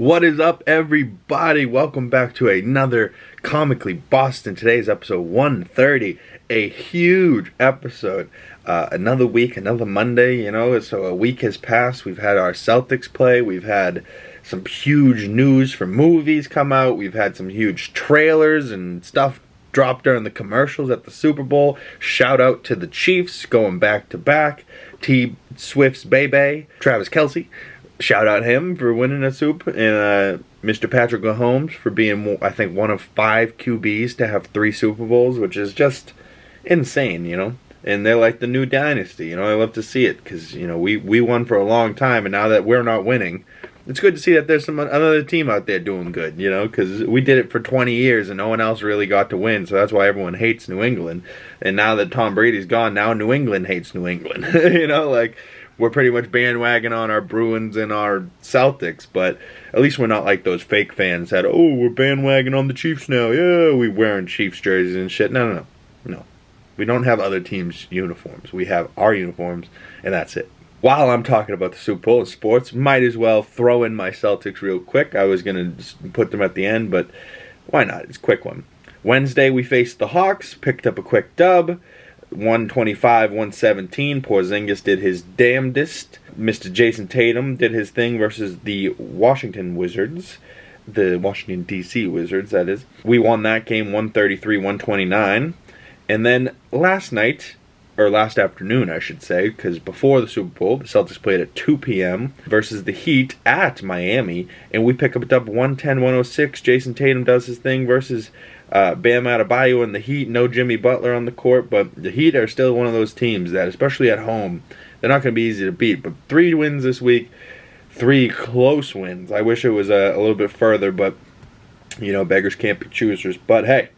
What is up, everybody? Welcome back to another Comically Boston. Today's episode 130, a huge episode. Another week, another Monday, so a week has passed. We've had our Celtics play. We've had some huge news for movies come out. We've had some huge trailers and stuff dropped during the commercials at the Super Bowl. Shout out to the Chiefs going back to back. T. Swift's baby, Travis Kelce. Shout out him for winning a Super, and Mr. Patrick Mahomes for being, I think, one of 5 QBs to have 3 Super Bowls, which is just insane, And they're like the new dynasty, I love to see it because, we won for a long time, and now that we're not winning, it's good to see that there's another team out there doing good, because we did it for 20 years and no one else really got to win, so that's why everyone hates New England. And now that Tom Brady's gone, now New England hates New England, we're pretty much bandwagon on our Bruins and our Celtics, but at least we're not like those fake fans that, oh, we're bandwagon on the Chiefs now. Yeah, we wearing Chiefs jerseys and shit. No. We don't have other teams' uniforms. We have our uniforms, and that's it. While I'm talking about the Super Bowl and sports, might as well throw in my Celtics real quick. I was going to put them at the end, but why not? It's a quick one. Wednesday, we faced the Hawks, picked up a quick dub. 125-117. Porzingis did his damnedest. Mr. Jason Tatum did his thing versus the Washington Wizards. The Washington, D.C. Wizards, that is. We won that game 133-129. And then last night, or last afternoon, I should say, because before the Super Bowl, the Celtics played at 2 p.m. versus the Heat at Miami. And we pick up a dub 110-106. Jason Tatum does his thing versus Bam Adebayo and the Heat. No Jimmy Butler on the court, but the Heat are still one of those teams that, especially at home, they're not going to be easy to beat. But 3 wins this week, 3 close wins. I wish it was a little bit further, but, beggars can't be choosers. But, hey,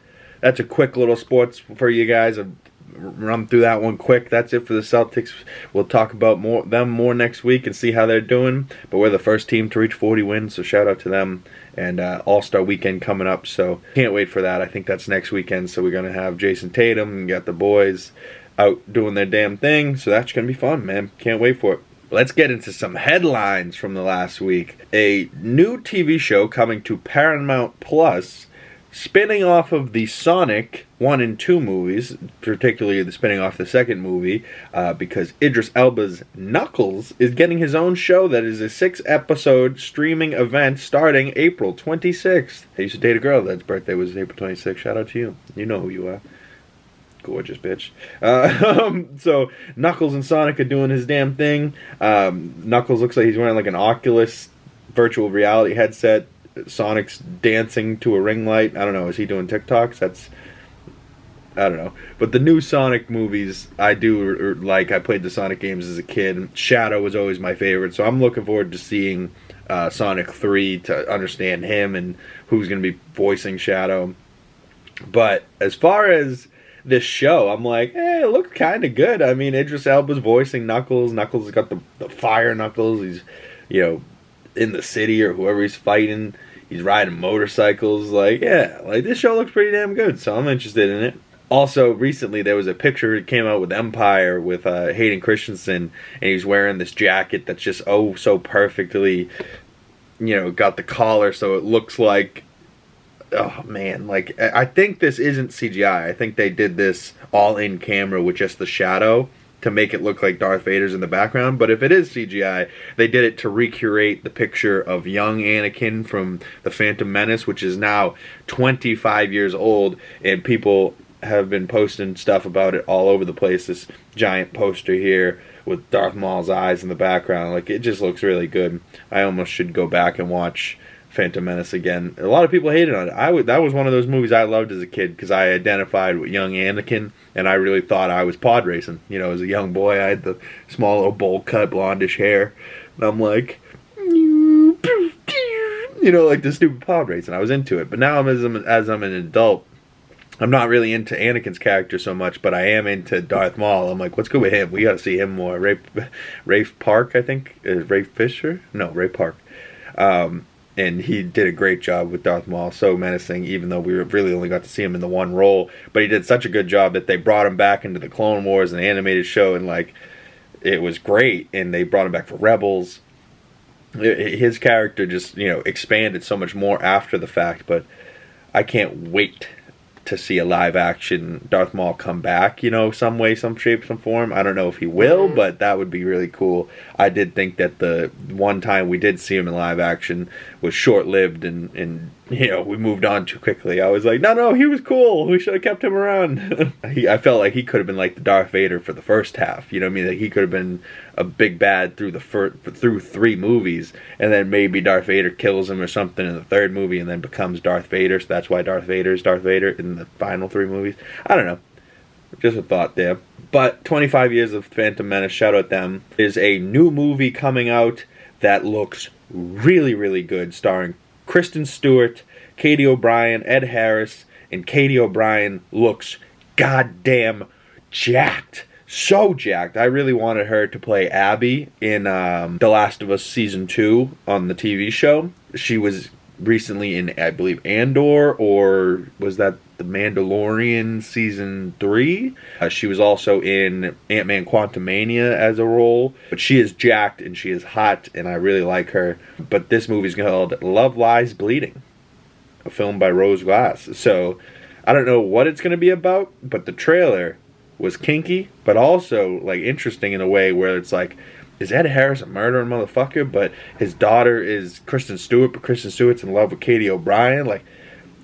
that's a quick little sports for you guys. I've run through that one quick. That's it for the Celtics. We'll talk about them more next week and see how they're doing. But we're the first team to reach 40 wins, so shout out to them. And All-Star Weekend coming up, so can't wait for that. I think that's next weekend, so we're going to have Jason Tatum and got the boys out doing their damn thing. So that's going to be fun, man. Can't wait for it. Let's get into some headlines from the last week. A new TV show coming to Paramount Plus, spinning off of the Sonic 1 and 2 movies, particularly the spinning off the second movie, because Idris Elba's Knuckles is getting his own show that is a 6-episode streaming event starting April 26th. I used to date a girl that's birthday was April 26th. Shout out to you. You know who you are. Gorgeous bitch. So Knuckles and Sonic are doing his damn thing. Knuckles looks like he's wearing like an Oculus virtual reality headset. Sonic's dancing to a ring light. I don't know. Is he doing TikToks? I don't know. But the new Sonic movies, I do like. I played the Sonic games as a kid. Shadow was always my favorite. So I'm looking forward to seeing Sonic 3 to understand him and who's going to be voicing Shadow. But as far as this show, I'm like, it looks kind of good. I mean, Idris Elba's voicing Knuckles. Knuckles has got the fire Knuckles. He's, in the city or whoever he's fighting. He's riding motorcycles. This show looks pretty damn good, so I'm interested in it. Also, recently there was a picture that came out with Empire with Hayden Christensen, and he's wearing this jacket that's just so perfectly, got the collar so it looks like, oh man, I think this isn't CGI. I think they did this all in camera with just the shadow to make it look like Darth Vader's in the background. But if it is CGI, they did it to recreate the picture of young Anakin from The Phantom Menace, which is now 25 years old, and people have been posting stuff about it all over the place. This giant poster here with Darth Maul's eyes in the background. It just looks really good. I almost should go back and watch Phantom Menace again. A lot of people hated on it. That was one of those movies I loved as a kid because I identified with young Anakin, and I really thought I was pod racing. As a young boy, I had the small little bowl cut blondish hair, and I'm like, like the stupid pod racing. I was into it. But now as I'm an adult, I'm not really into Anakin's character so much, but I am into Darth Maul. I'm like, let's go with him. We got to see him more. Rafe Park, I think. Rafe Fisher? No, Ray Park. And he did a great job with Darth Maul, so menacing, even though we really only got to see him in the one role. But he did such a good job that they brought him back into the Clone Wars, an animated show, and it was great. And they brought him back for Rebels. His character just, expanded so much more after the fact, but I can't wait to see a live action Darth Maul come back, some way, some shape, some form. I don't know if he will, but that would be really cool. I did think that the one time we did see him in live action was short-lived, and we moved on too quickly. I was like, no, he was cool. We should have kept him around. I felt like he could have been like the Darth Vader for the first half. You know what I mean? Like he could have been a big bad through through 3 movies, and then maybe Darth Vader kills him or something in the 3rd movie, and then becomes Darth Vader. So that's why Darth Vader is Darth Vader in the final 3 movies. I don't know. Just a thought there. But 25 years of Phantom Menace, shout out them. Is a new movie coming out that looks really, really good, starring Kristen Stewart, Katie O'Brien, Ed Harris, and Katie O'Brien looks goddamn jacked. So jacked. I really wanted her to play Abby in The Last of Us Season 2 on the TV show. She was recently in, I believe, Andor, or was that The Mandalorian Season 3? She was also in Ant-Man Quantumania as a role. But she is jacked and she is hot, and I really like her. But this movie's called Love Lies Bleeding, a film by Rose Glass. So I don't know what it's going to be about, but the trailer was kinky, but also like interesting in a way where it's like, is Ed Harris a murdering motherfucker, but his daughter is Kristen Stewart, but Kristen Stewart's in love with Katie O'Brien? Like,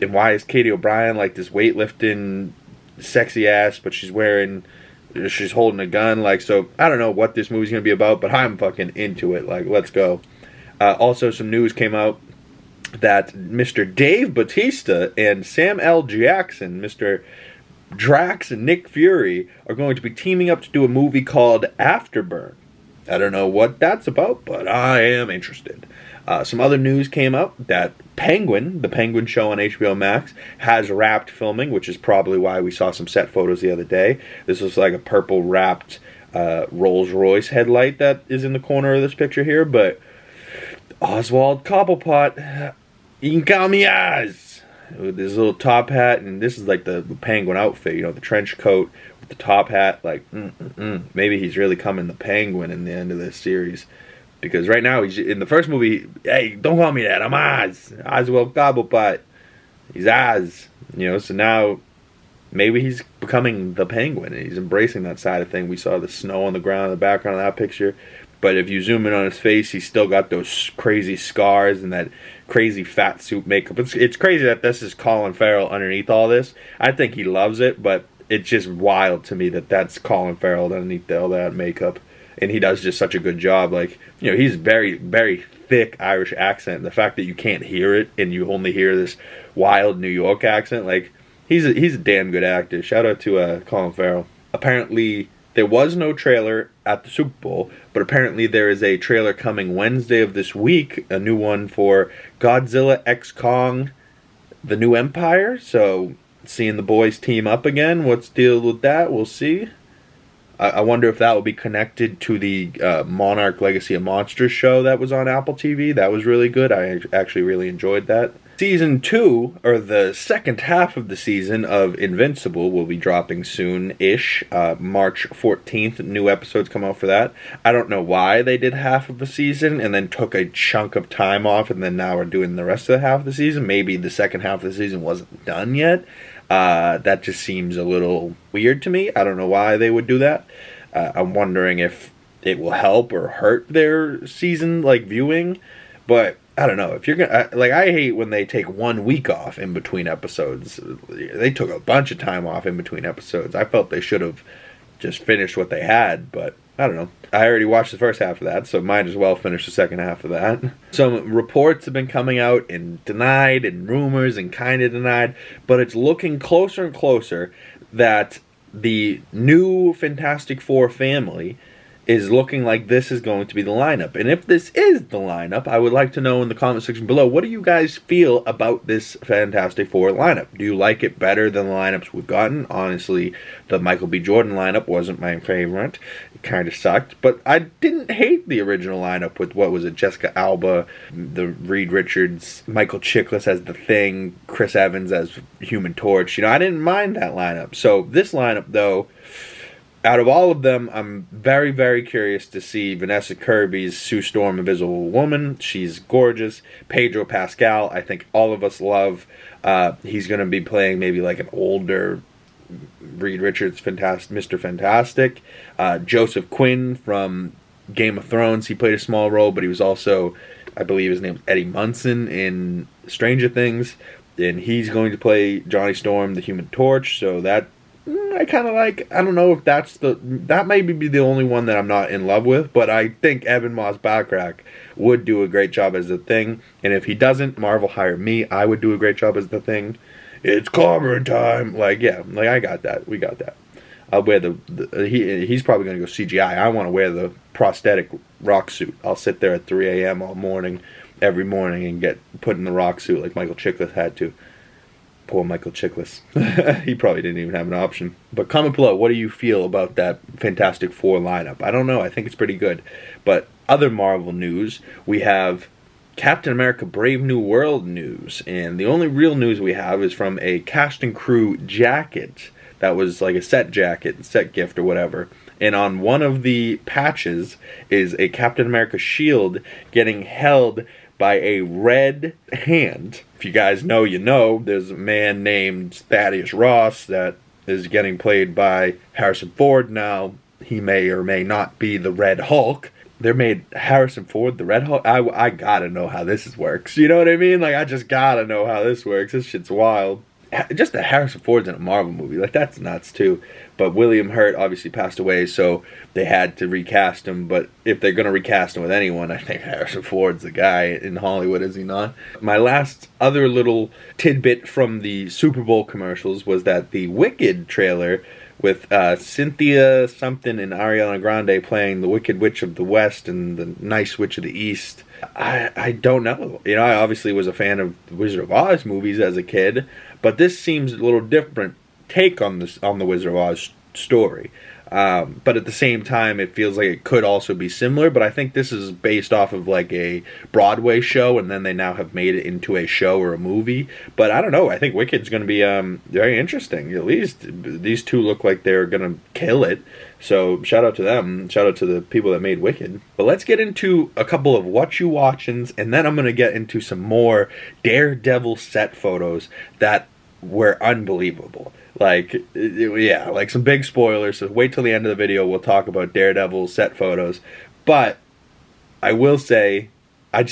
and why is Katie O'Brien like this weightlifting sexy ass, but she's holding a gun? Like, so I don't know what this movie's gonna be about, but I'm fucking into it. Like, let's go. Also, some news came out that Mr. Dave Bautista and Sam L. Jackson, Mr. Drax and Nick Fury, are going to be teaming up to do a movie called Afterburn. I don't know what that's about, but I am interested. Some other news came out that Penguin, the Penguin show on HBO Max, has wrapped filming, which is probably why we saw some set photos the other day. This was like a purple wrapped Rolls-Royce headlight that is in the corner of this picture here, but Oswald Cobblepot, you can call me Oz, with this little top hat, and this is like the Penguin outfit, the trench coat with the top hat. Like, maybe he's really coming the Penguin in the end of this series, because right now he's in the first movie. Hey, don't call me that. I'm Oz, Oswald Cobblepot. He's Oz, So now maybe he's becoming the Penguin, and he's embracing that side of thing. We saw the snow on the ground in the background of that picture. But if you zoom in on his face, he's still got those crazy scars and that crazy fat suit makeup. It's crazy that this is Colin Farrell underneath all this. I think he loves it, but it's just wild to me that that's Colin Farrell underneath all that makeup. And he does just such a good job. Like, he's very, very thick Irish accent. The fact that you can't hear it and you only hear this wild New York accent, like, he's a damn good actor. Shout out to Colin Farrell. Apparently, there was no trailer at the Super Bowl, but apparently there is a trailer coming Wednesday of this week, a new one for Godzilla x Kong, The New Empire. So, seeing the boys team up again, what's the deal with that? We'll see. I wonder if that will be connected to the Monarch Legacy of Monsters show that was on Apple TV. That was really good. I actually really enjoyed that. Season 2, or the second half of the season of Invincible, will be dropping soon-ish. March 14th, new episodes come out for that. I don't know why they did half of the season and then took a chunk of time off and then now are doing the rest of the half of the season. Maybe the second half of the season wasn't done yet. That just seems a little weird to me. I don't know why they would do that. I'm wondering if it will help or hurt their season, viewing. But I don't know. If you're gonna, I hate when they take 1 week off in between episodes. They took a bunch of time off in between episodes. I felt they should have just finished what they had, but I don't know. I already watched the first half of that, so might as well finish the second half of that. Some reports have been coming out and denied, and rumors and kind of denied, but it's looking closer and closer that the new Fantastic Four family is looking like this is going to be the lineup. And if this is the lineup, I would like to know in the comment section below, what do you guys feel about this Fantastic Four lineup? Do you like it better than the lineups we've gotten? Honestly, the Michael B. Jordan lineup wasn't my favorite. It kind of sucked. But I didn't hate the original lineup with, what was it, Jessica Alba, the Reed Richards, Michael Chiklis as The Thing, Chris Evans as Human Torch. I didn't mind that lineup. So this lineup, though, out of all of them, I'm very, very curious to see Vanessa Kirby's Sue Storm, Invisible Woman. She's gorgeous. Pedro Pascal, I think all of us love. He's going to be playing maybe like an older Reed Richards, Mr. Fantastic. Joseph Quinn from Game of Thrones, he played a small role, but he was also, I believe his name was Eddie Munson in Stranger Things. And he's going to play Johnny Storm, the Human Torch, so that I kind of like. I don't know if that may be the only one that I'm not in love with, but I think EBONMOSS-BACHRACH would do a great job as the Thing, and if he doesn't, Marvel hire me, I would do a great job as the Thing. It's clobbering time. Like, yeah, like I got that. We got that. I'll wear he's probably going to go CGI. I want to wear the prosthetic rock suit. I'll sit there at 3 a.m. all morning, every morning, and get put in the rock suit like Michael Chiklis had to. Poor Michael Chiklis. He probably didn't even have an option. But comment below, what do you feel about that Fantastic Four lineup? I don't know. I think it's pretty good. But other Marvel news, we have Captain America Brave New World news. And the only real news we have is from a cast and crew jacket that was like a set jacket, set gift or whatever. And on one of the patches is a Captain America shield getting held by a red hand. If you guys know, you know. There's a man named Thaddeus Ross that is getting played by Harrison Ford now. He may or may not be the Red Hulk. They made Harrison Ford the Red Hulk. I gotta know how this works. You know what I mean? Like, I just gotta know how this works. This shit's wild. Just that Harrison Ford's in a Marvel movie, like, that's nuts too. But William Hurt obviously passed away, so they had to recast him. But if they're gonna recast him with anyone, I think Harrison Ford's the guy in Hollywood, is he not? My last other little tidbit from the Super Bowl commercials was that the Wicked trailer with Cynthia something and Ariana Grande playing the Wicked Witch of the West and the Nice Witch of the East. I don't know. You know, I obviously was a fan of the Wizard of Oz movies as a kid, but this seems a little different take on the Wizard of Oz story. But at the same time, it feels like it could also be similar. But I think this is based off of like a Broadway show, and then they now have made it into a show or a movie. But I don't know. I think Wicked's going to be very interesting. At least these two look like they're going to kill it. So shout out to them. Shout out to the people that made Wicked. But let's get into a couple of what you watchins, and then I'm going to get into some more Daredevil set photos that were unbelievable. Like, yeah, like some big spoilers, so wait till the end of the video, we'll talk about Daredevil set photos. But I will say, I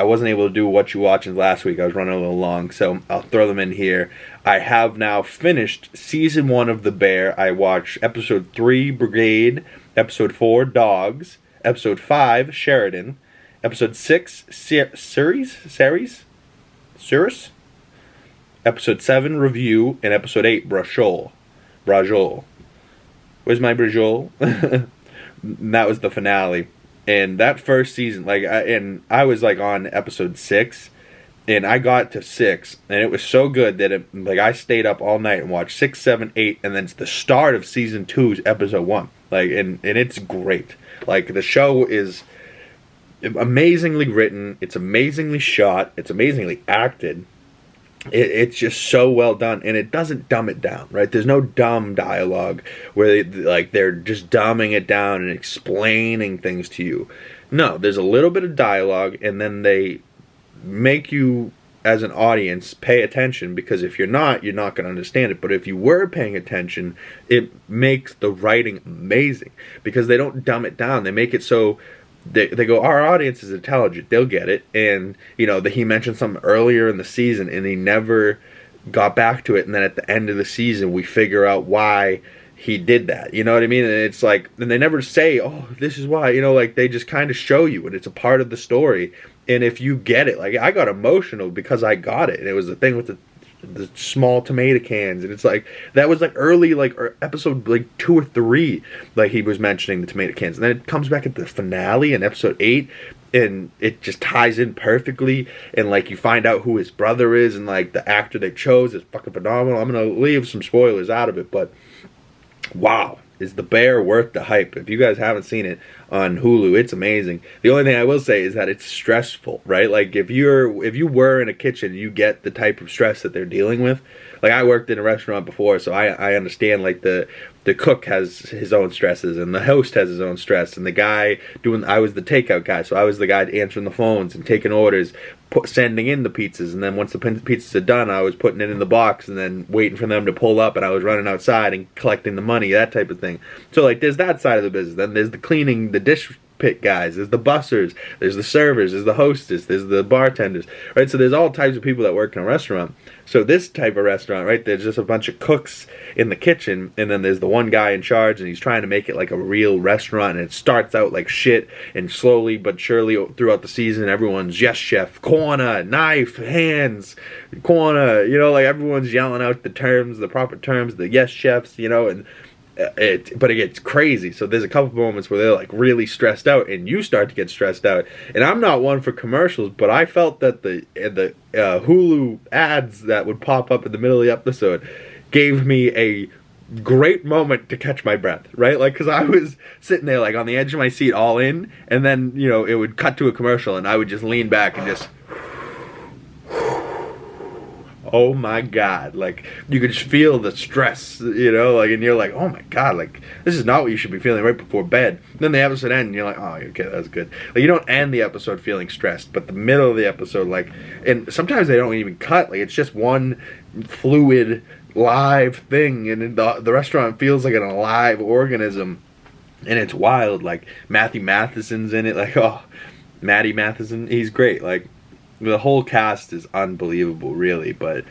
wasn't able to do what you watching last week. I was running a little long, so I'll throw them in here. I have now finished Season 1 of The Bear. I watched Episode 3, Brigade, Episode 4, Dogs, Episode 5, Sheridan, Episode 6, Ceres? Episode 7, Review, and Episode 8, Brajol. Where's my Brajol? That was the finale. And that first season, like, I was like on Episode 6, and I got to 6, and it was so good that I stayed up all night and watched 6, 7, 8, and then it's the start of Season 2's Episode 1. Like, and it's great. Like, the show is amazingly written, it's amazingly shot, it's amazingly acted. It's just so well done, and it doesn't dumb it down, right? There's no dumb dialogue where they're just dumbing it down and explaining things to you. No, there's a little bit of dialogue, and then they make you, as an audience, pay attention, because if you're not going to understand it. But if you were paying attention, it makes the writing amazing, because they don't dumb it down. They make it so They go, our audience is intelligent, they'll get it. And, you know, he mentioned something earlier in the season, and he never got back to it. And then at the end of the season, we figure out why he did that. You know what I mean? And it's like, and they never say, oh, this is why. You know, like, they just kind of show you, and it's a part of the story. And if you get it, like, I got emotional because I got it. And it was the thing with the small tomato cans, and it's like, that was like early, like episode like 2 or 3, like he was mentioning the tomato cans, and then it comes back at the finale in episode 8, and it just ties in perfectly, and like you find out who his brother is, and like the actor they chose is fucking phenomenal. I'm gonna leave some spoilers out of it, but wow, is The Bear worth the hype? If you guys haven't seen it on Hulu, it's amazing. The only thing I will say is that it's stressful, right? Like, if you were in a kitchen, you get the type of stress that they're dealing with. Like, I worked in a restaurant before, so I understand, like, the the cook has his own stresses, and the host has his own stress, and the guy I was the takeout guy, so I was the guy answering the phones and taking orders, sending in the pizzas, and then once the pizzas are done, I was putting it in the box and then waiting for them to pull up, and I was running outside and collecting the money, that type of thing. So like there's that side of the business. Then there's the cleaning, the dish pit guys, there's the bussers, there's the servers, there's the hostess, there's the bartenders, right? So there's all types of people that work in a restaurant. So this type of restaurant, right, there's just a bunch of cooks in the kitchen, and then there's the one guy in charge, and he's trying to make it like a real restaurant, and it starts out like shit, and slowly but surely throughout the season, everyone's yes chef, corner, knife, hands, corner, you know, like everyone's yelling out the terms, the proper terms, the yes chefs, you know, and but it gets crazy. So there's a couple moments where they're like really stressed out, and you start to get stressed out. And I'm not one for commercials, but I felt that the Hulu ads that would pop up in the middle of the episode gave me a great moment to catch my breath, right? Like, because I was sitting there like on the edge of my seat, all in, and then, you know, it would cut to a commercial, and I would just lean back and just, oh my God, like you could just feel the stress, you know, like, and you're like, oh my God, like this is not what you should be feeling right before bed. Then the episode ends and you're like, oh, okay, that's good. Like you don't end the episode feeling stressed, but the middle of the episode, like, and sometimes they don't even cut, like it's just one fluid live thing, and the restaurant feels like an alive organism, and it's wild. Like Matthew Matheson's in it, like, oh, Matty Matheson, he's great. Like the whole cast is unbelievable, really. But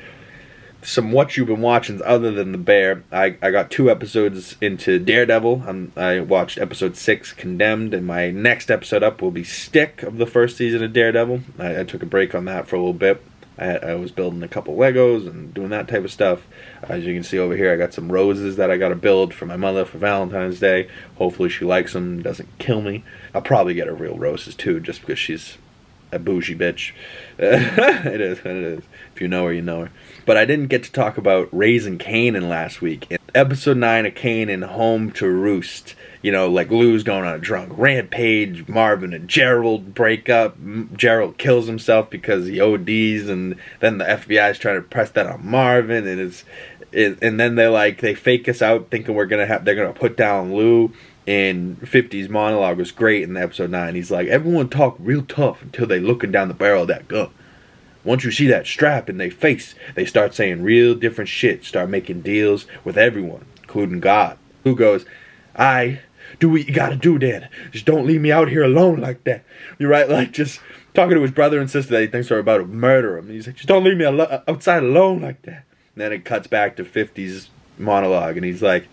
some what you've been watching other than The Bear, I got 2 episodes into Daredevil. I watched episode 6, Condemned, and my next episode up will be Stick of the first season of Daredevil. I took a break on that for a little bit. I was building a couple Legos and doing that type of stuff. As you can see over here, I got some roses that I got to build for my mother for Valentine's Day. Hopefully she likes them, doesn't kill me. I'll probably get her real roses too, just because she's a bougie bitch. It is. If you know her, you know her. But I didn't get to talk about Raising Kanan last week. In episode 9 of Kanan, Home to Roost, you know, like Lou's going on a drunk rampage, Marvin and Gerald break up, Gerald kills himself because he ODs, and then the FBI's trying to press that on Marvin, and and then they fake us out thinking they're gonna put down Lou. And 50's monologue was great in episode 9. He's like, everyone talk real tough until they looking down the barrel of that gun. Once you see that strap in their face, they start saying real different shit, start making deals with everyone, including God. Who goes, do what you gotta do, Dad. Just don't leave me out here alone like that. You're right, like just talking to his brother and sister that he thinks are about to murder him. And he's like, just don't leave me outside alone like that. And then it cuts back to 50's monologue, and he's like,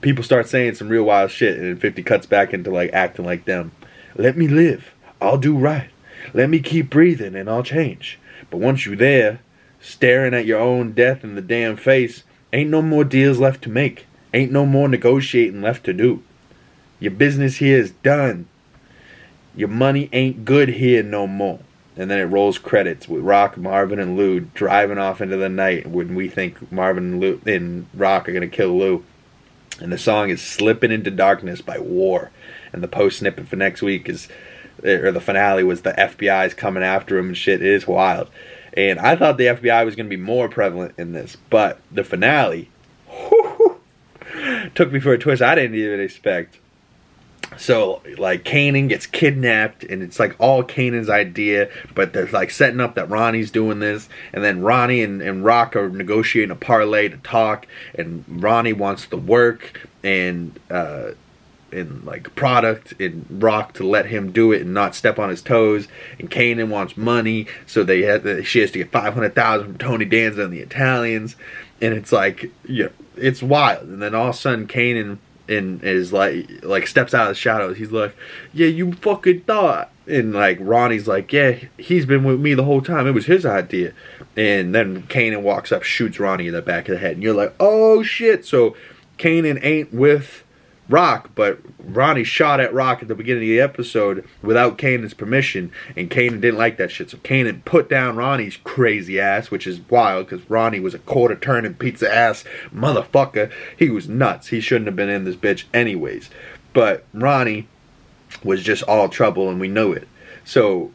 people start saying some real wild shit, and then 50 cuts back into like acting like them. Let me live. I'll do right. Let me keep breathing and I'll change. But once you're there, staring at your own death in the damn face, ain't no more deals left to make. Ain't no more negotiating left to do. Your business here is done. Your money ain't good here no more. And then it rolls credits with Rock, Marvin, and Lou driving off into the night when we think Marvin and Rock are going to kill Lou. And the song is Slipping Into Darkness by War. And the post snippet for next week the finale was the FBI's coming after him and shit. It is wild. And I thought the FBI was going to be more prevalent in this. But the finale took me for a twist I didn't even expect. So, like, Kanan gets kidnapped, and it's, like, all Kanan's idea, but they're, like, setting up that Ronnie's doing this, and then Ronnie and Rock are negotiating a parlay to talk, and Ronnie wants the work, and like, product, and Rock to let him do it and not step on his toes, and Kanan wants money, so she has to get $500,000 from Tony Danza and the Italians, and it's, like, yeah, it's wild, and then all of a sudden, Kanan is like steps out of the shadows. He's like, yeah, you fucking thought. And like Ronnie's like, yeah, he's been with me the whole time. It was his idea. And then Kanan walks up, shoots Ronnie in the back of the head. And you're like, oh shit. So Kanan ain't with Rock, but Ronnie shot at Rock at the beginning of the episode without Kanan's permission, and Kanan didn't like that shit, so Kanan put down Ronnie's crazy ass, which is wild, because Ronnie was a quarter turning pizza ass motherfucker. He was nuts. He shouldn't have been in this bitch anyways, but Ronnie was just all trouble, and we know it. So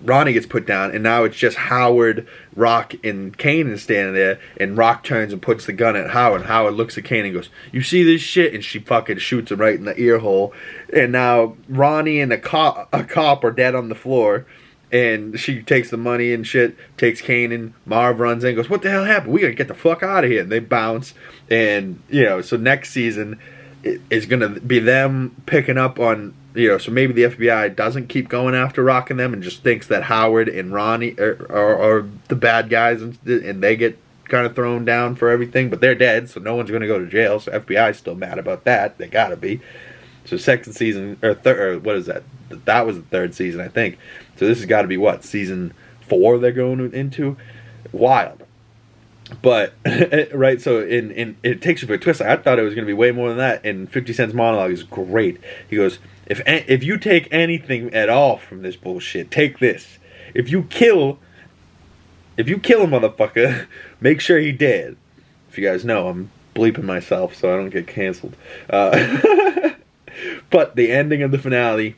Ronnie gets put down, and now it's just Howard, Rock, and Kanan standing there, and Rock turns and puts the gun at Howard. Howard looks at Kanan and goes, "You see this shit?" And she fucking shoots him right in the ear hole. And now Ronnie and a cop are dead on the floor, and she takes the money and shit, takes Kanan. Marv runs in and goes, "What the hell happened? We gotta get the fuck out of here." And they bounce, and, you know, so next season is gonna be them picking up on, you know, so maybe the FBI doesn't keep going after Rock and them and just thinks that Howard and Ronnie are the bad guys, and they get kind of thrown down for everything, but they're dead, so no one's going to go to jail, so FBI's still mad about that. They gotta be. So second season, or what is that? That was the third season, I think. So this has got to be, what, season 4 they're going into? Wild. But, right, so it takes you for a twist. I thought it was going to be way more than that, and 50 Cent's monologue is great. He goes, if you take anything at all from this bullshit, take this. If you kill a motherfucker, make sure he dead. If you guys know, I'm bleeping myself so I don't get canceled. But the ending of the finale,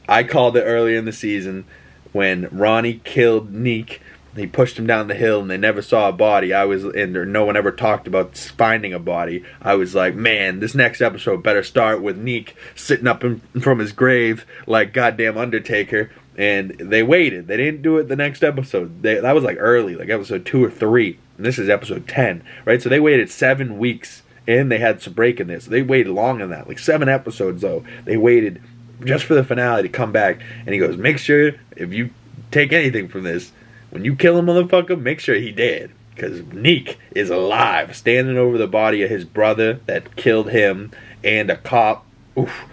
I called it earlier in the season when Ronnie killed Neek. He pushed him down the hill and they never saw a body. No one ever talked about finding a body. I was like, man, this next episode better start with Neek sitting up from his grave like goddamn Undertaker. And they waited. They didn't do it the next episode. That was like early, like episode 2 or 3. And this is episode 10, right? So they waited 7 weeks, and they had some break in this. They waited longer than that, like 7 episodes though. They waited just for the finale to come back. And he goes, make sure if you take anything from this, when you kill a motherfucker, make sure he dead. Because Neek is alive, standing over the body of his brother that killed him, and a cop. Oof.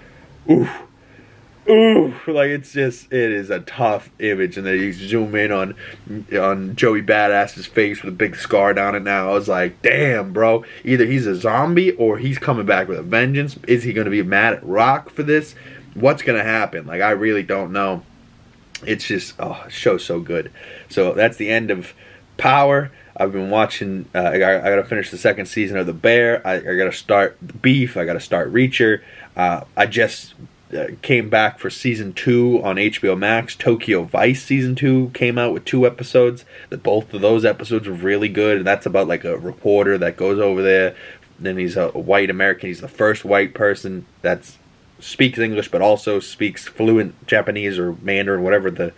Oof. Oof. Like, it is a tough image. And then you zoom in on Joey Badass's face with a big scar down it now. I was like, damn, bro. Either he's a zombie or he's coming back with a vengeance. Is he going to be mad at Rock for this? What's going to happen? Like, I really don't know. It's just, the show's so good. So that's the end of Power. I've been watching, I got to finish the second season of The Bear. I got to start Beef. I got to start Reacher. I just came back for season 2 on HBO Max. Tokyo Vice season 2 came out with 2 episodes. Both of those episodes were really good. And that's about like a reporter that goes over there. Then he's a white American. He's the first white person that's speaks English but also speaks fluent Japanese or Mandarin, whatever the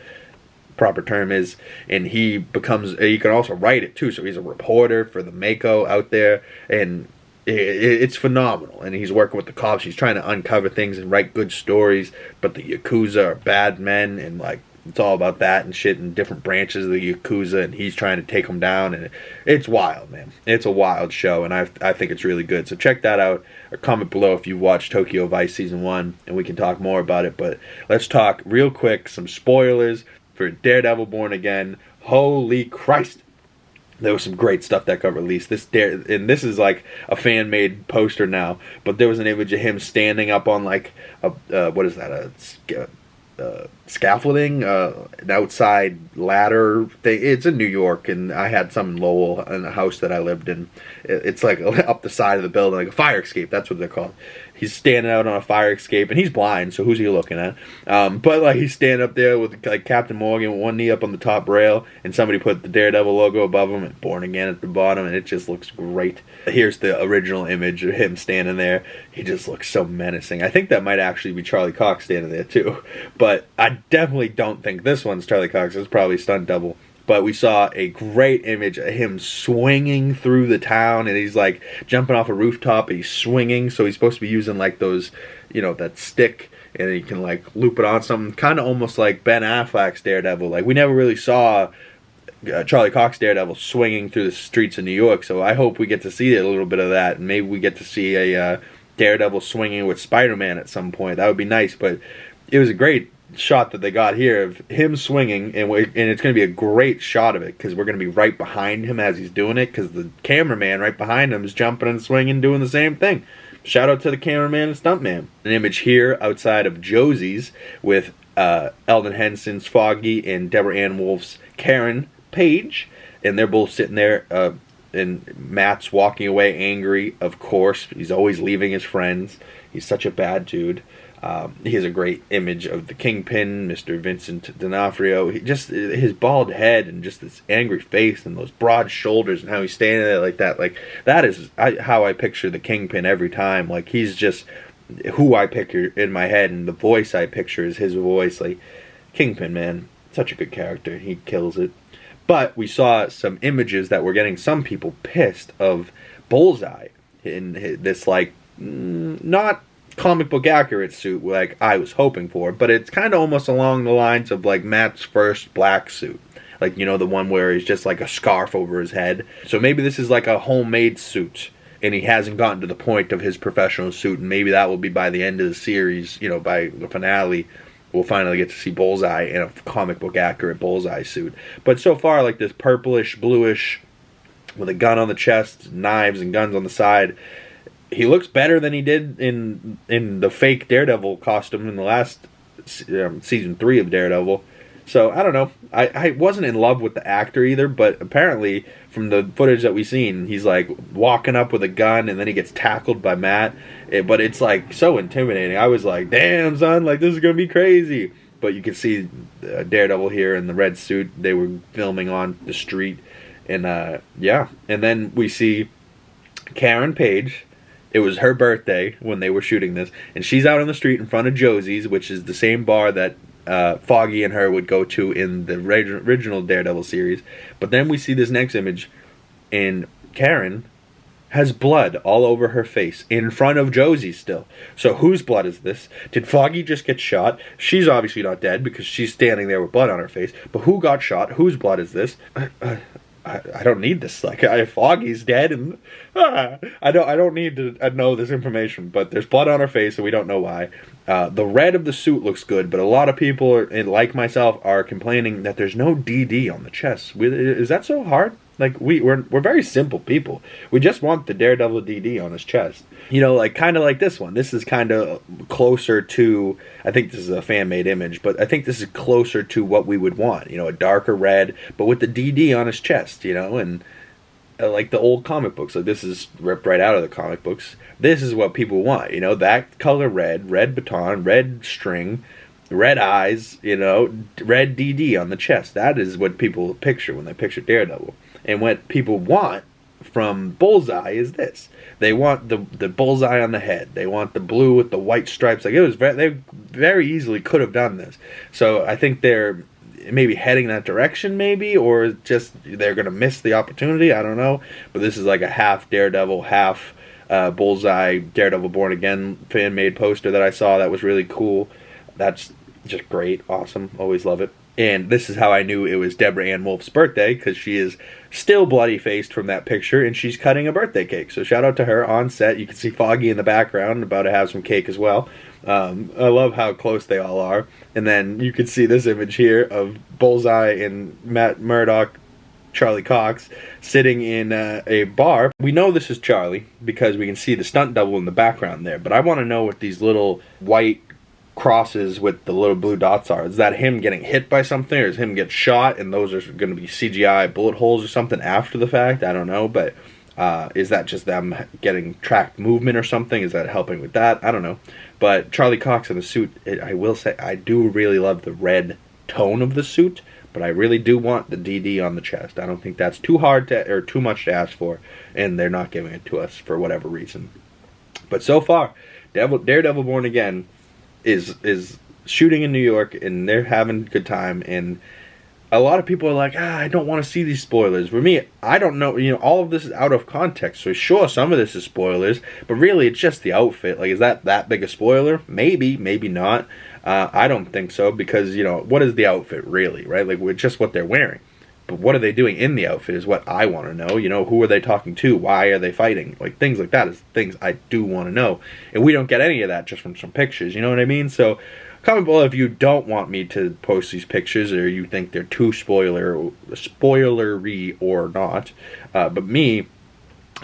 proper term is, and he can also write it too, so he's a reporter for the Mako out there, and it's phenomenal. And he's working with the cops. He's trying to uncover things and write good stories, but the Yakuza are bad men, and like it's all about that and shit, and different branches of the Yakuza, and he's trying to take them down, and it's wild, man. It's a wild show, and I think it's really good. So check that out, or comment below if you've watched Tokyo Vice Season 1, and we can talk more about it. But let's talk real quick, some spoilers for Daredevil Born Again. Holy Christ! There was some great stuff that got released. And this is like a fan-made poster now, but there was an image of him standing up on like what is that? Scaffolding, an outside ladder thing. It's in New York, and I had some in Lowell in a house that I lived in. It's like up the side of the building, like a fire escape. That's what they're called. He's standing out on a fire escape, and he's blind, so who's he looking at? But like he's standing up there with like Captain Morgan with one knee up on the top rail, and somebody put the Daredevil logo above him and Born Again at the bottom, and it just looks great. Here's the original image of him standing there. He just looks so menacing. I think that might actually be Charlie Cox standing there too, but I definitely don't think this one's Charlie Cox. It's probably stunt double. But we saw a great image of him swinging through the town, and he's like jumping off a rooftop, and he's swinging, so he's supposed to be using like those, you know, that stick, and he can like loop it on something, kind of almost like Ben Affleck's Daredevil. Like, we never really saw Charlie Cox Daredevil swinging through the streets of New York, so I hope we get to see a little bit of that, and maybe we get to see a Daredevil swinging with Spider-Man at some point. That would be nice. But it was a great shot that they got here of him swinging, and it's going to be a great shot of it because we're going to be right behind him as he's doing it, because the cameraman right behind him is jumping and swinging, doing the same thing. Shout out to the cameraman and stuntman. An image here outside of Josie's with Eldon Henson's Foggy and Deborah Ann Wolf's Karen Page, and they're both sitting there, and Matt's walking away angry, of course. He's always leaving his friends. He's such a bad dude. He has a great image of the Kingpin, Mr. Vincent D'Onofrio. Just his bald head and just this angry face and those broad shoulders and how he's standing there like that. Like, that is how I picture the Kingpin every time. Like, he's just who I picture in my head, and the voice I picture is his voice. Like, Kingpin, man, such a good character. He kills it. But we saw some images that were getting some people pissed of Bullseye in this, like, not comic book accurate suit like I was hoping for, but it's kind of almost along the lines of like Matt's first black suit. Like, you know, the one where he's just like a scarf over his head. So maybe this is like a homemade suit, and he hasn't gotten to the point of his professional suit, and maybe that will be by the end of the series, you know, by the finale, we'll finally get to see Bullseye in a comic book accurate Bullseye suit. But so far, like this purplish, bluish, with a gun on the chest, knives and guns on the side, he looks better than he did in the fake Daredevil costume in the last season 3 of Daredevil. So, I don't know. I wasn't in love with the actor either, but apparently from the footage that we've seen, he's like walking up with a gun and then he gets tackled by Matt. But it's like so intimidating. I was like, damn, son, like this is going to be crazy. But you can see Daredevil here in the red suit. They were filming on the street. And yeah. And then we see Karen Page. It was her birthday when they were shooting this, and she's out on the street in front of Josie's, which is the same bar that Foggy and her would go to in the original Daredevil series. But then we see this next image, and Karen has blood all over her face in front of Josie still. So whose blood is this? Did Foggy just get shot? She's obviously not dead because she's standing there with blood on her face. But who got shot? Whose blood is this? I don't need this. Like, Foggy's dead, and I don't need to know this information. But there's blood on her face, and we don't know why. The red of the suit looks good, but a lot of people, like myself, are complaining that there's no DD on the chest. Is that so hard? Like, we're very simple people. We just want the Daredevil DD on his chest. You know, like, kind of like this one. This is kind of closer to, I think this is a fan-made image, but I think this is closer to what we would want. You know, a darker red, but with the DD on his chest, you know, and like the old comic books. Like, this is ripped right out of the comic books. This is what people want, you know, that color red baton, red string, red eyes, you know, red DD on the chest. That is what people picture when they picture Daredevil. And what people want from Bullseye is this. They want the bullseye on the head. They want the blue with the white stripes. Like, they very easily could have done this. So I think they're maybe heading that direction, maybe, or just they're going to miss the opportunity. I don't know. But this is like a half Daredevil, half Bullseye, Daredevil Born Again fan-made poster that I saw that was really cool. That's just great. Awesome. Always love it. And this is how I knew it was Deborah Ann Wolf's birthday, because she is still bloody-faced from that picture, and she's cutting a birthday cake. So shout out to her on set. You can see Foggy in the background, about to have some cake as well. I love how close they all are. And then you can see this image here of Bullseye and Matt Murdock, Charlie Cox, sitting in a bar. We know this is Charlie because we can see the stunt double in the background there. But I want to know what these little white crosses with the little blue dots are. Is that him getting hit by something, or is him get shot and those are going to be CGI bullet holes or something after the fact? I don't know, but is that just them getting tracked movement or something? Is that helping with that? I don't know. But Charlie Cox in the suit, I will say, I do really love the red tone of the suit, but I really do want the DD on the chest. I don't think that's too hard to, or too much to ask for, and they're not giving it to us for whatever reason. But so far, Daredevil Born Again is shooting in New York, and they're having a good time, and a lot of people are like, I don't want to see these spoilers. For me, I don't know, you know, all of this is out of context, so sure, some of this is spoilers, but really, it's just the outfit. Like, is that big a spoiler? Maybe, maybe not. I don't think so, because, you know, what is the outfit really, right? Like, with just what they're wearing. But what are they doing in the outfit is what I want to know. You know, who are they talking to? Why are they fighting? Like, things like that is things I do want to know. And we don't get any of that just from some pictures, you know what I mean? So, comment below if you don't want me to post these pictures, or you think they're too spoilery or not. But me,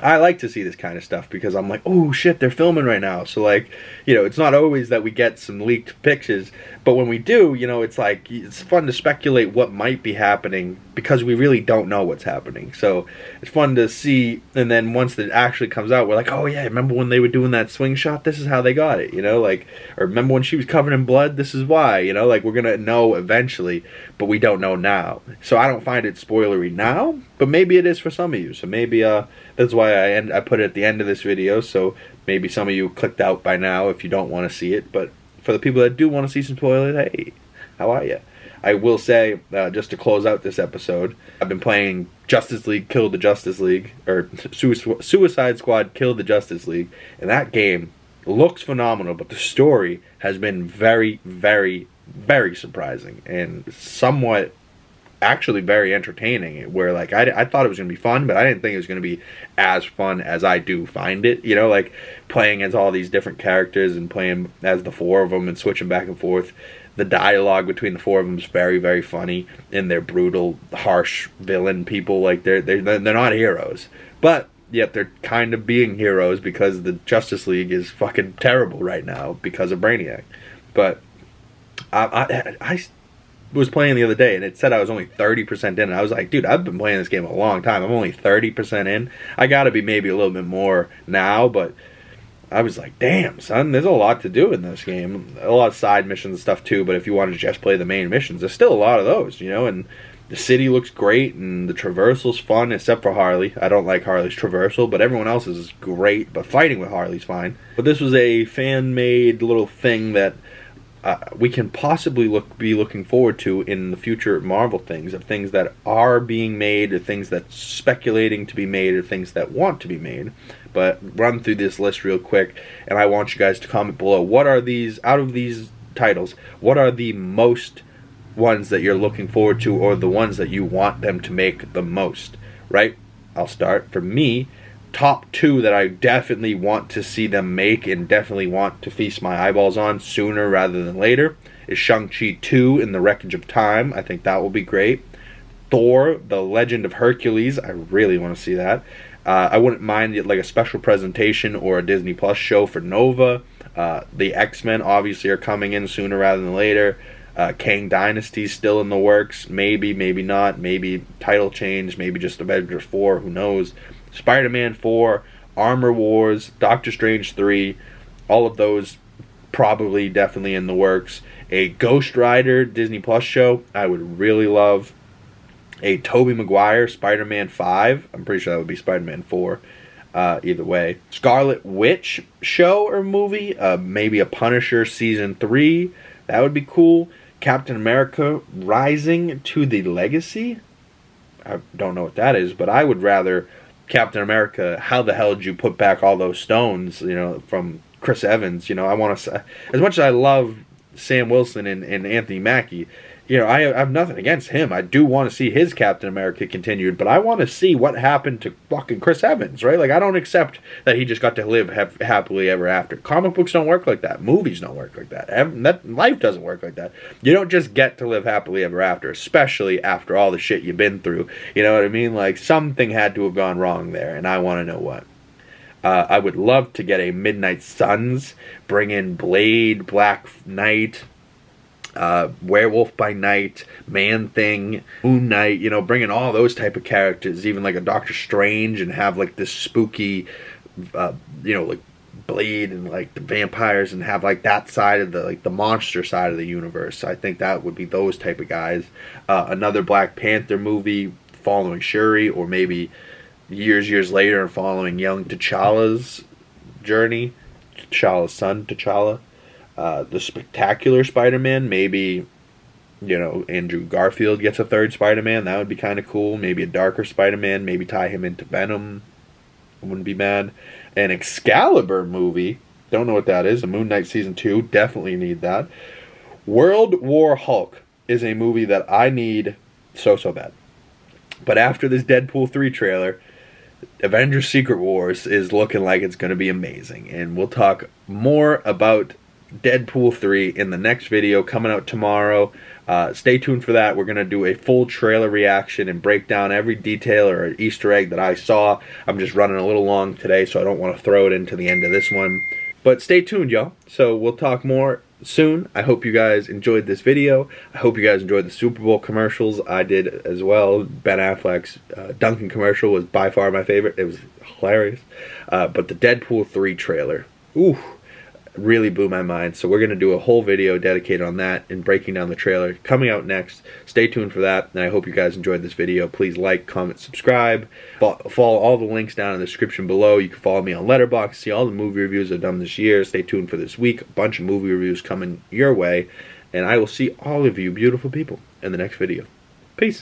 I like to see this kind of stuff because I'm like, oh shit, they're filming right now. So like, you know, it's not always that we get some leaked pictures, but when we do, you know, it's like, it's fun to speculate what might be happening because we really don't know what's happening. So it's fun to see, and then once it actually comes out, we're like, oh yeah, remember when they were doing that swing shot? This is how they got it, you know, like, or remember when she was covered in blood? This is why, you know, like we're gonna know eventually, but we don't know now. So I don't find it spoilery now, but maybe it is for some of you. So maybe that's why I put it at the end of this video, so maybe some of you clicked out by now if you don't want to see it. But for the people that do want to see some spoilers, hey, how are you? I will say, just to close out this episode, I've been playing Justice League Kill the Justice League, or Suicide Squad Kill the Justice League, and that game looks phenomenal, but the story has been very, very, very surprising, and somewhat actually very entertaining, where like I thought it was going to be fun, but I didn't think it was going to be as fun as I do find it, you know, like playing as all these different characters and playing as the four of them and switching back and forth. The dialogue between the four of them is very, very funny, and they're brutal, harsh villain people. Like they're not heroes, but yet they're kind of being heroes because the Justice League is fucking terrible right now because of Brainiac. But I was playing the other day, and it said I was only 30% in, and I was like, dude, I've been playing this game a long time. I'm only 30% in. I gotta be maybe a little bit more now, but I was like, damn, son, there's a lot to do in this game. A lot of side missions and stuff too, but if you want to just play the main missions, there's still a lot of those, you know, and the city looks great, and the traversal's fun, except for Harley. I don't like Harley's traversal, but everyone else is great, but fighting with Harley's fine. But this was a fan-made little thing that we can possibly be looking forward to in the future Marvel things, of things that are being made, or things that's speculating to be made, or things that want to be made. But run through this list real quick, and I want you guys to comment below. What are these, out of these titles, what are the most ones that you're looking forward to, or the ones that you want them to make the most, right? I'll start. For me, top two that I definitely want to see them make and definitely want to feast my eyeballs on sooner rather than later is Shang-Chi 2 in the Wreckage of Time. I think that will be great. Thor, The Legend of Hercules. I really want to see that. I wouldn't mind it like a special presentation or a Disney Plus show for Nova. The X-Men obviously are coming in sooner rather than later. Kang Dynasty's still in the works. Maybe, maybe not. Maybe title change. Maybe just Avengers 4. Who knows? Spider-Man 4, Armor Wars, Doctor Strange 3, all of those probably definitely in the works. A Ghost Rider Disney Plus show, I would really love. A Tobey Maguire Spider-Man 5, I'm pretty sure that would be Spider-Man 4, either way. Scarlet Witch show or movie, maybe a Punisher Season 3, that would be cool. Captain America Rising to the Legacy, I don't know what that is, but I would rather Captain America, how the hell did you put back all those stones, you know, from Chris Evans, you know, I want to, as much as I love Sam Wilson and Anthony Mackie, you know, I have nothing against him. I do want to see his Captain America continued, but I want to see what happened to fucking Chris Evans, right? Like, I don't accept that he just got to live happily ever after. Comic books don't work like that. Movies don't work like that. Life doesn't work like that. You don't just get to live happily ever after, especially after all the shit you've been through. You know what I mean? Like, something had to have gone wrong there, and I want to know what. I would love to get a Midnight Suns, bring in Blade, Black Knight, Werewolf by Night, Man-Thing, Moon Knight, you know, bring in all those type of characters, even like a Doctor Strange, and have like this spooky, you know, like Blade and like the vampires, and have like that side of the, like the monster side of the universe. I think that would be those type of guys. Another Black Panther movie following Shuri, or maybe years later and following young T'Challa's journey, T'Challa's son, T'Challa. The Spectacular Spider-Man, maybe, you know, Andrew Garfield gets a third Spider-Man, that would be kind of cool. Maybe a darker Spider-Man, maybe tie him into Venom, I wouldn't be mad. An Excalibur movie, don't know what that is. A Moon Knight Season 2, definitely need that. World War Hulk is a movie that I need so bad. But after this Deadpool 3 trailer, Avengers Secret Wars is looking like it's going to be amazing. And we'll talk more about Deadpool 3 in the next video coming out tomorrow. Stay tuned for that. We're going to do a full trailer reaction and break down every detail or Easter egg that I saw. I'm just running a little long today, so I don't want to throw it into the end of this one. But stay tuned, y'all. So we'll talk more soon. I hope you guys enjoyed this video. I hope you guys enjoyed the Super Bowl commercials. I did as well. Ben Affleck's Dunkin' commercial was by far my favorite. It was hilarious. But the Deadpool 3 trailer, ooh, really blew my mind. So we're going to do a whole video dedicated on that and breaking down the trailer coming out next. Stay tuned for that, and I hope you guys enjoyed this video. Please like, comment, subscribe. Follow all the links down in the description below. You can follow me on Letterboxd, see all the movie reviews I've done this year. Stay tuned for this week. A bunch of movie reviews coming your way, and I will see all of you beautiful people in the next video. Peace.